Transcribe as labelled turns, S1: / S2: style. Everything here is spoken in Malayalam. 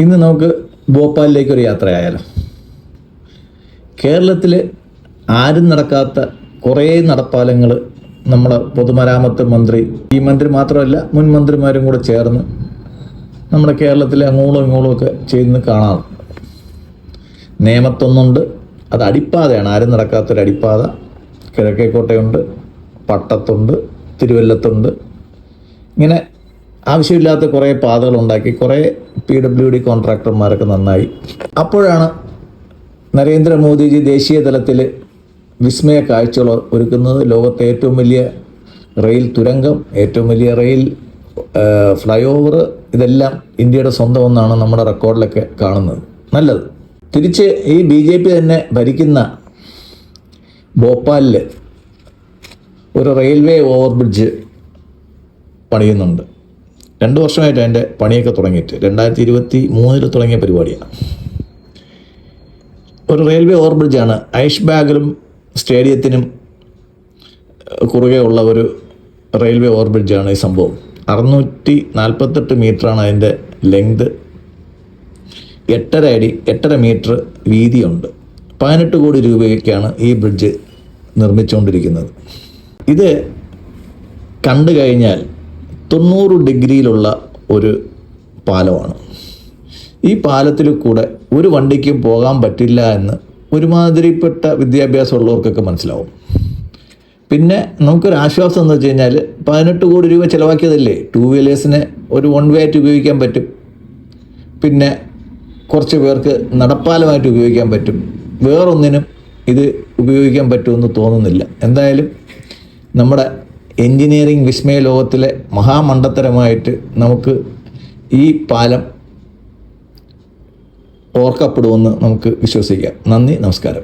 S1: ഇന്ന് നമുക്ക് ഭോപ്പാലിലേക്കൊരു യാത്രയായാലോ. കേരളത്തിൽ ആരും നടക്കാത്ത കുറേ നടപ്പാലങ്ങൾ നമ്മുടെ പൊതുമരാമത്ത് മന്ത്രി, ഈ മന്ത്രി മാത്രമല്ല മുൻ മന്ത്രിമാരും കൂടെ ചേർന്ന് നമ്മുടെ കേരളത്തിലെ അങ്ങോളം ഇങ്ങോളം ഒക്കെ ചെയ്യുന്ന കാണാം. നേമത്തൊന്നുണ്ട്, അത് അടിപ്പാതയാണ്, ആരും നടക്കാത്തൊരു അടിപ്പാത. കിഴക്കേക്കോട്ടയുണ്ട്, പട്ടത്തുണ്ട്, തിരുവല്ലത്തുണ്ട്. ഇങ്ങനെ ആവശ്യമില്ലാത്ത കുറേ പാതകളുണ്ടാക്കി കുറേ PWD കോൺട്രാക്ടർമാരൊക്കെ നന്നായി. അപ്പോഴാണ് നരേന്ദ്രമോദിജി ദേശീയ തലത്തിൽ വിസ്മയ കാഴ്ചകൾ ഒരുക്കുന്നത്. ലോകത്തെ ഏറ്റവും വലിയ റെയിൽ തുരങ്കം, ഏറ്റവും വലിയ റെയിൽ ഫ്ലൈ ഓവർ, ഇതെല്ലാം ഇന്ത്യയുടെ സ്വന്തമെന്നാണ് നമ്മുടെ റെക്കോർഡിലൊക്കെ കാണുന്നത്. നല്ലത്. തിരിച്ച് ഈ BJP തന്നെ ഭരിക്കുന്ന ഭോപ്പാലിൽ ഒരു റെയിൽവേ ഓവർബ്രിഡ്ജ് പണിയുന്നുണ്ട്. 2 വർഷമായിട്ട് അതിൻ്റെ പണിയൊക്കെ തുടങ്ങിയിട്ട് 2023 തുടങ്ങിയ പരിപാടിയാണ്. ഒരു റെയിൽവേ ഓവർബ്രിഡ്ജാണ്. ഐഷ്ബാഗിലും സ്റ്റേഡിയത്തിനും കുറുകെ ഉള്ള ഒരു റെയിൽവേ ഓവർബ്രിഡ്ജാണ് ഈ സംഭവം. 648 മീറ്ററാണ് അതിൻ്റെ ലെങ്ത്. 8.5 അടി 8.5 മീറ്റർ വീതിയുണ്ട്. 18 കോടി രൂപയ്ക്കാണ് ഈ ബ്രിഡ്ജ് നിർമ്മിച്ചുകൊണ്ടിരിക്കുന്നത്. ഇത് കണ്ടു കഴിഞ്ഞാൽ 90 ഡിഗ്രിയിലുള്ള ഒരു പാലമാണ്. ഈ പാലത്തിൽ കൂടെ ഒരു വണ്ടിക്കും പോകാൻ പറ്റില്ല എന്ന് ഒരുമാതിരിപ്പെട്ട വിദ്യാഭ്യാസമുള്ളവർക്കൊക്കെ മനസ്സിലാവും. പിന്നെ നമുക്കൊരു ആശ്വാസം എന്ന് വെച്ച് കഴിഞ്ഞാൽ 18 കോടി രൂപ ചിലവാക്കിയതല്ലേ, 2 വീലേഴ്സിന് ഒരു 1 വേ ആയിട്ട് ഉപയോഗിക്കാൻ പറ്റും. പിന്നെ കുറച്ച് പേർക്ക് നടപ്പാലമായിട്ട് ഉപയോഗിക്കാൻ പറ്റും. വേറൊന്നിനും ഇത് ഉപയോഗിക്കാൻ പറ്റുമെന്ന് തോന്നുന്നില്ല. എന്തായാലും നമ്മുടെ എൻജിനീയറിംഗ് വിസ്മയ ലോകത്തിലെ മഹാമണ്ഡത്തരമായിട്ട് നമുക്ക് ഈ പാലം ഓർക്കപ്പെടുമെന്ന് നമുക്ക് വിശ്വസിക്കാം. നന്ദി, നമസ്കാരം.